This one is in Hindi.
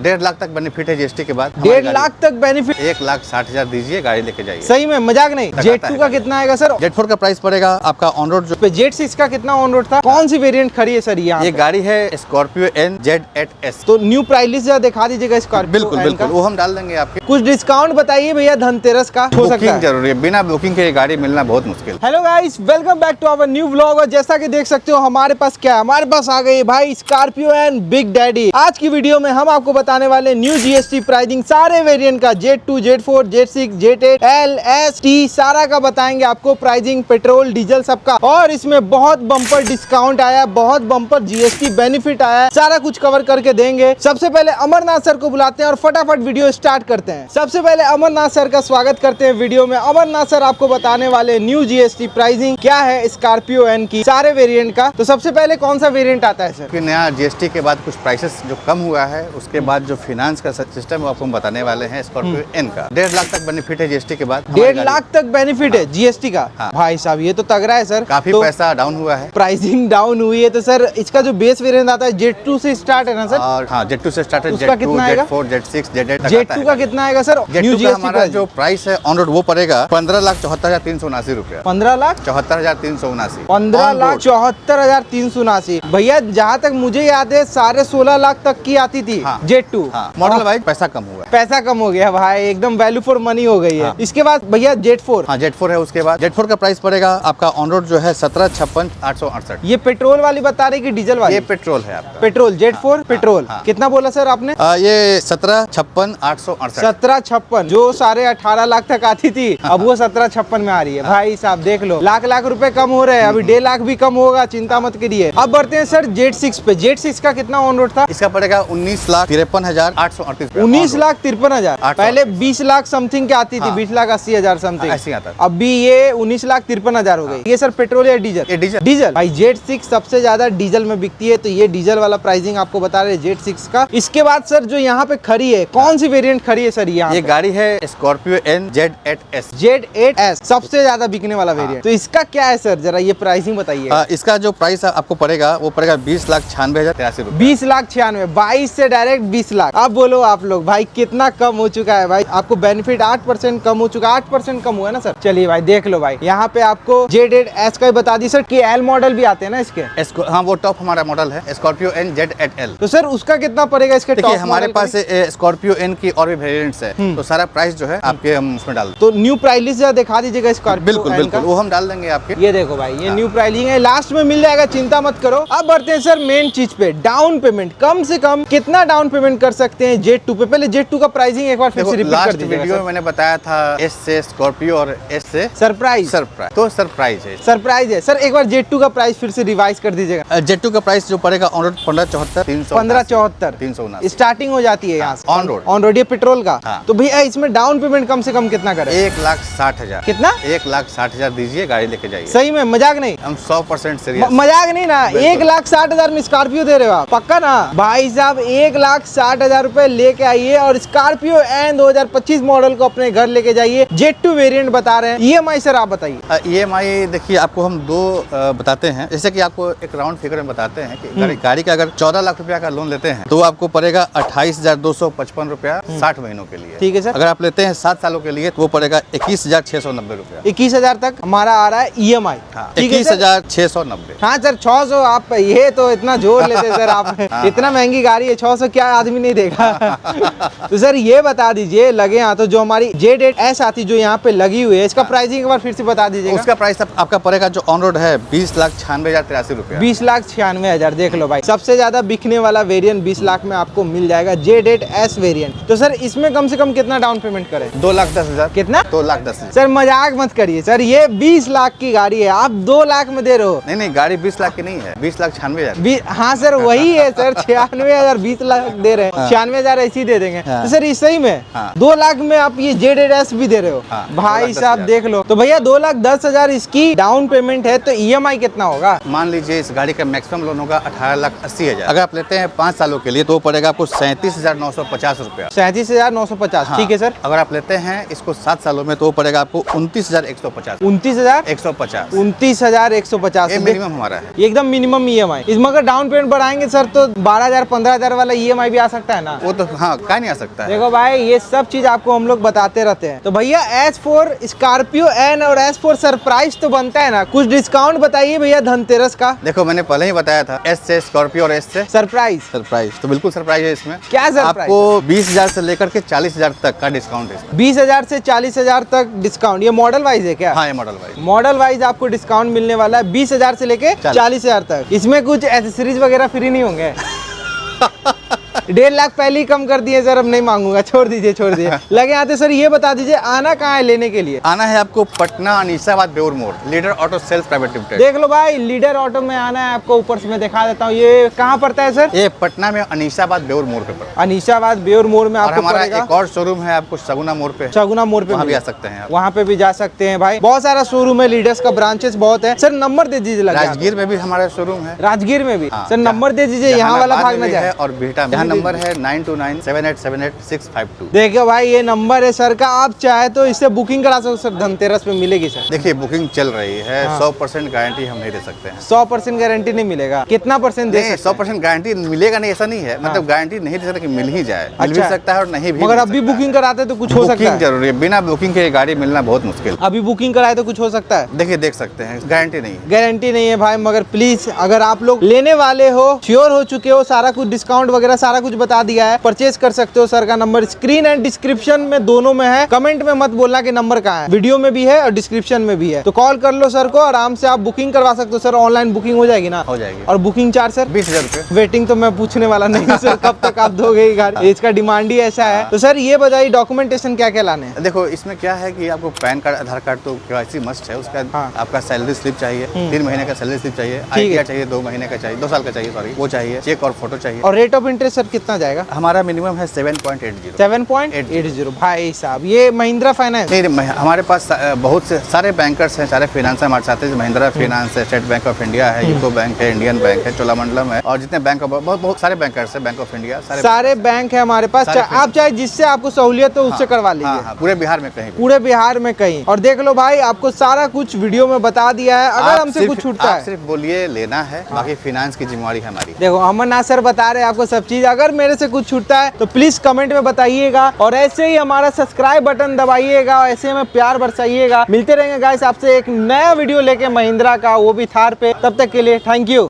1.5 लाख तक बेनिफिट है जीएसटी के बाद। 1.5 लाख तक बेनिफिट, 1,60,000 दीजिए, गाड़ी लेके जाइए। सही में मजाक नहीं। Z2 का कितना आएगा सर? Z4 का प्राइस पड़ेगा आपका ऑन रोड जो Z6 का कितना ऑन रोड था? कौन सी वेरिएंट खड़ी है सर यहाँ? ये गाड़ी है स्कॉर्पियो एन Z8S। तो न्यू प्राइस लिस्ट जरा दिखा दीजिएगा स्कॉर्पियो। बिल्कुल बिल्कुल, वो हम डाल देंगे आपके। कुछ डिस्काउंट बताइए भैया, धनतेरस का हो सकता है। जरूरी है, बिना बुकिंग के ये गाड़ी मिलना बहुत मुश्किल। Hello guys, welcome back to our new vlog. और जैसा कि देख सकते हो हमारे पास क्या है, हमारे पास आ गई भाई स्कॉर्पियो एंड बिग डैडी। आज की वीडियो में हम आपको बताने वाले न्यू जीएसटी प्राइसिंग सारे वेरिएंट का, Z2, Z4, Z6, Z8, L, S, T सारा का बताएंगे आपको प्राइसिंग, पेट्रोल डीजल सबका। और इसमें बहुत बम्पर डिस्काउंट आया, बहुत बम्पर जीएसटी बेनिफिट आया, सारा कुछ कवर करके देंगे। सबसे पहले अमरनाथ सर को बुलाते हैं और फटाफट वीडियो स्टार्ट करते हैं। सबसे पहले अमरनाथ सर का स्वागत करते हैं वीडियो में। अमरनाथ सर आपको बताने वाले न्यू जीएसटी प्राइसिंग क्या है स्कॉर्पियो एन की, सारे वेरिएंट का। तो सबसे पहले कौन सा वेरिएंट आता है सर? नया जीएसटी के बाद कुछ प्राइसेस जो कम हुआ है, उसके बाद जो फाइनेंस का सिस्टम आपको हम बताने वाले हैं स्कॉर्पियो एन का। 1.5 लाख तक बेनिफिट है जीएसटी के बाद। 1.5 लाख तक बेनिफिट है जीएसटी का। भाई साहब ये तो तगड़ा है सर। काफी तो पैसा डाउन हुआ है, प्राइसिंग डाउन हुई है। तो सर इसका जो बेस वेरिएंट आता है Z2 से स्टार्ट है ना सर? और हाँ, Z2 से स्टार्ट है। उसका कितना आएगा? Z4, Z6, Z8 Z2 का कितना आएगा सर? Z2 का हमारा जो प्राइस है ऑन रोड वो पड़ेगा 15,74,379 रुपया। 15,74,379। 15,74,379 15,74,379। भैया जहाँ तक मुझे याद है 16.5 लाख तक की आती थी Z2। मॉडल वाइज पैसा कम हुआ है। पैसा कम हो गया भाई, एकदम वैल्यू फॉर मनी हो गई है। इसके बाद भैया Z4। हाँ, Z4 है। उसके बाद Z4 का प्राइस पड़ेगा आपका ऑन रोड जो है 17,56,868। ये पेट्रोल वाली बता रही कि डीजल वाली? ये पेट्रोल है आपका। Petrol Z4 petrol. कितना बोला सर आपने? ये 17,56,868। 17,56 जो 18.5 लाख तक आती थी, अब वो 17,56 में आ रही है। भाई साहब देख लो, लाख रुपए कम हो रहे हैं। अभी 1.5 लाख भी कम होगा, चिंता मत करिए। अब बढ़ते हैं सर Z6 पे। Z6 का कितना ऑन रोड था? इसका पड़ेगा 19,53,838। 19,53,000। पहले 20 लाख समथिंग के आती थी, 20,80,000 समथिंग ऐसी आता है। अभी ये 19,53,000 हो गई। ये सर पेट्रोल या डीजल? ये डीजल। डीजल। भाई Z6 सबसे ज्यादा डीजल में बिकती है, तो ये डीजल वाला प्राइसिंग आपको बता रहे Z6 का। इसके बाद सर जो यहाँ पे खड़ी है, कौन सी वेरिएंट खड़ी है सर यहाँ? ये गाड़ी है स्कॉर्पियो एन Z8S। Z8S सबसे ज्यादा बिकने वाला वेरिएंट। तो इसका क्या है सर, जरा ये प्राइसिंग बताइए। इसका जो प्राइस आपको पड़ेगा वो पड़ेगा 20,96,083 रुपए। 20,96,000। 22 से डायरेक्ट 20 लाख। अब बोलो आप लोग भाई कितना कम हो चुका है भाई। आपको बेनिफिट 8% कम हो चुका है। 8% कम हुआ है ना सर? चलिए भाई देख लो भाई, यहाँ पे आपको Z8S का बता दी सर कि L मॉडल भी आते हैं ना इसके? हाँ, वो टॉप हमारा मॉडल है स्कॉर्पियो एन Z8L। तो सर उसका कितना पड़ेगा इसके? देखिए हमारे पास स्कॉर्पियो एन की और भी वेरिएंट्स है, तो सारा प्राइस जो है आपके हम उसमें डाल। तो न्यू प्राइस लिस्ट जरा दिखा दीजिएगा स्कॉर्पियो। बिल्कुल बिल्कुल, वो हम डाल देंगे आपके। ये देखो भाई, ये न्यू प्राइसिंग है, लास्ट में मिल जाएगा, चिंता मत करो। अब बढ़ते हैं सर मेन चीज पे, डाउन पेमेंट। कम से कम कितना डाउन पेमेंट कर सकते हैं Z2 पे? पहले Z2 का प्राइसिंग एक बार फिर से रिपीट कर दीजिएगा। वीडियो में मैंने बताया था S से स्कॉर्पियो और S से सरप्राइज। तो सरप्राइज है। सरप्राइज है सर। एक बार Z2 का प्राइस फिर से रिवाइज कर दीजिएगा। Z2 का प्राइस जो पड़ेगा ऑन रोड 15,74,379 स्टार्टिंग हो जाती है यहाँ से ऑन रोड। ऑन रोड ये पेट्रोल का। तो भैया इसमें डाउन पेमेंट कम से कम कितना करें? 1,60,000। कितना? 1,60,000 दीजिए, गाड़ी लेके जाइए। सही में मजाक नहीं? हम 100% सीरियस। मजाक नहीं ना? 1,60,000 में स्कॉर्पियो दे रहे हो आप? पक्का ना भाई साहब? 1,60,000 रुपए लेके आइए और स्कॉर्पियो एन 2025 मॉडल को अपने घर लेके जाइए। Z2 वेरिएंट बता रहे हैं। EMI सर आप बताइए। EMI देखिए आपको हम दो बताते हैं। जैसे कि आपको एक राउंड फिगर में बताते हैं कि गाड़ी का अगर 14 लाख रुपया का लोन लेते हैं तो आपको पड़ेगा 28,255 रुपया 60 महीनों के लिए। ठीक है सर। अगर आप लेते हैं 7 सालों के लिए तो वो पड़ेगा 21,690 रुपया। 21,000 तक हमारा आ रहा है EMI। 21,690। हाँ सर 600 आप ये तो इतना जोर लेते सर आप। इतना महंगी गाड़ी है, 600 क्या आदमी नहीं देगा। तो सर ये बता दीजिए लगे यहाँ तो जो हमारी Z8S आती जो यहाँ पे लगी हुई है, इसका प्राइसिंग एक बार फिर से बता दीजिए। उसका प्राइस आपका पड़ेगा जो ऑन रोड है 20,96,083 रुपया। 20,96,000 देख लो भाई, सबसे ज्यादा बिकने वाला वेरिएंट 20 लाख में आपको मिल जाएगा Z8S वेरिएंट। तो सर इसमें कम से कम कितना डाउन पेमेंट करें? 2,10,000। कितना? 2,10,000। सर मजाक मत करिए सर, ये 20 लाख की गाड़ी है, आप 2 लाख में दे रहे हो। नहीं, गाड़ी 20 लाख की नहीं है, 20,96,000। हाँ सर वही है सर, 96,000 20 लाख दे रहे हैं। 96,000 ऐसे ही दे देंगे। तो सर इस सही में 2 लाख में आप ये Z8S भी दे रहे हो? भाई साहब देख लो। तो भैया 2,10,000 इसकी डाउन पेमेंट है, तो EMI कितना होगा? मान लीजिए इस गाड़ी का मैक्सिमम लोन होगा 18,80,000। अगर आप लेते हैं 5 सालों के लिए तो पड़ेगा आपको 37,950 रुपया। 37,950। ठीक है सर। अगर आप लेते हैं इसको 7 सालों में तो पड़ेगा आपको 29,150। 29,150। 29,150 मिनिमम हमारा है, एकदम मिनिमम EMI। इसमें अगर डाउन पेमेंट बढ़ाएंगे सर तो 12,000 15,000 वाला EMI भी आ सकता है ना? वो तो हाँ क्या नहीं आ सकता है। देखो भाई ये सब चीज आपको हम लोग बताते रहते हैं। तो भैया एज फॉर स्कॉर्पियो एन और एज फॉर सरप्राइज तो बनता है ना, कुछ डिस्काउंट बताइए भैया धनतेरस का। देखो मैंने पहले ही बताया था, एस से स्कॉर्पियो और एस से सरप्राइज। सरप्राइज, तो बिल्कुल सरप्राइज है इसमें। क्या सरप्राइज? आपको 20,000 से लेकर के 40,000 तक का डिस्काउंट है इसमें। 20,000 से 40,000 तक डिस्काउंट। ये मॉडल वाइज है क्या? हाँ ये मॉडल वाइज। मॉडल वाइज आपको डिस्काउंट मिलने वाला है 20,000 से लेके 40,000 तक। इसमें कुछ एसेसरीज वगैरह फ्री नहीं होंगे? 1.5 लाख पहले ही कम कर दिए सर, अब नहीं मांगूंगा, छोड़ दीजिए लगे आते। सर ये बता दीजिए आना कहाँ है लेने के लिए? आना है आपको पटना अनीसाबाद बेउर मोड़, Leader Auto Sales Private Limited. देख लो भाई लीडर ऑटो में आना है आपको। ऊपर से मैं दिखा देता हूँ, ये कहाँ पड़ता है सर? ये पटना में अनीसाबाद बेउर मोड़ पे पड़ता है। अनीसाबाद बेउर मोड़ में और आपको हमारा पड़ेगा। एक और शोरूम है आपको सगुना मोड़ पे, सगुना मोड़ पे वहाँ भी आ मिलेगा। सकते हैं आप। वहाँ पे भी जा सकते हैं भाई। बहुत सारा शोरूम है, लीडर्स का ब्रांचेस बहुत है। सर नंबर दे दीजिए। लगे राजगीर में भी हमारा शोरूम है। राजगीर में भी? हाँ, सर नंबर दे दीजिए, यहाँ वाला भाग ना जाए। और बेटा यहाँ नंबर है 9297878652। देखिए भाई ये नंबर है सर का, आप चाहे तो इससे बुकिंग करा सकते हो सर। धनतेरस पे मिलेगी सर? देखिए बुकिंग चल रही है, हाँ। 100% गारंटी हम नहीं दे सकते हैं। 100% गारंटी नहीं मिलेगा? कितना परसेंट दे नहीं, सकते हैं? 100% गारंटी मिलेगा नहीं ऐसा नहीं है, मतलब गारंटी नहीं दे सकते कि मिल ही जाए। मिल भी अच्छा। सकता है और नहीं भी मगर मिल अभी सकता है। बुकिंग कराते तो कुछ हो सकता बुकिंग है? जरूरी है, बिना बुकिंग के गाड़ी मिलना बहुत मुश्किल। अभी बुकिंग कराए तो कुछ हो सकता है? देखिए देख सकते हैं, गारंटी नहीं है। गारंटी नहीं है भाई, मगर प्लीज अगर आप लोग लेने वाले हो, श्योर हो चुके हो, सारा कुछ डिस्काउंट वगैरह सारा कुछ बता दिया है, परचेज कर सकते हो। सर का नंबर स्क्रीन एंड डिस्क्रिप्शन में दोनों में है। कमेंट में मत बोलना कि नंबर कहाँ है, वीडियो में भी है और डिस्क्रिप्शन में भी है। तो कॉल कर लो सर को, आराम से आप बुकिंग करवा सकते हो। सर ऑनलाइन बुकिंग हो जाएगी ना? हो जाएगी। और बुकिंग चार्ज सर? 20,000 रुपये। वेटिंग तो मैं पूछने वाला नहीं हूँ सर, कब तक आप दोगे ये गाड़ी, इसका डिमांड ही ऐसा है। तो सर ये बताइए डॉक्यूमेंटेशन क्या क्या लाने हैं? देखो इसमें क्या है कि आपको पैन कार्ड आधार कार्ड तो KYC मस्ट है, उसका हाँ। आपका सैलरी स्लिप चाहिए, 3 महीने का सैलरी स्लिप चाहिए, आईटीआर चाहिए 2 महीने का चाहिए, 2 साल का चाहिए सॉरी, वो चाहिए, चेक और फोटो चाहिए। और रेट ऑफ इंटरेस्ट सर कितना जाएगा? हमारा मिनिमम है 7.80। 7.80। भाई साहब ये महिंद्रा फाइनेंस? नहीं हमारे पास बहुत से सारे बैंकर्स हैं, सारे फाइनेंस हमारे साथ हैं। महिंद्रा फाइनेंस है, स्टेट बैंक ऑफ इंडिया है, यूको बैंक है, इंडियन बैंक है, चोलामंडलम है, और जितने बैंक बहुत सारे बैंकर्स हैं, बैंक ऑफ इंडिया सारे बैंक है हमारे पास। आप चाहे जिससे आपको सहूलियत हो उससे करवा लीजिए। हाँ, पूरे बिहार में कहीं भी। पूरे बिहार में कहीं। और देख लो भाई आपको सारा कुछ वीडियो में बता दिया है। अगर हमसे कुछ छूटता है सिर्फ बोलिए लेना है, बाकी फाइनेंस की जिम्मेवारी हमारी। देखो अमरनाथ सर बता रहे हैं आपको सब चीज। अगर मेरे से कुछ छूटता है तो प्लीज कमेंट में बताइएगा, और ऐसे ही हमारा सब्सक्राइब बटन दबाइएगा, ऐसे में प्यार बरसाइएगा। मिलते रहेंगे गाइस आपसे एक नया वीडियो लेके महिंद्रा का, वो भी थार पे। तब तक के लिए थैंक यू।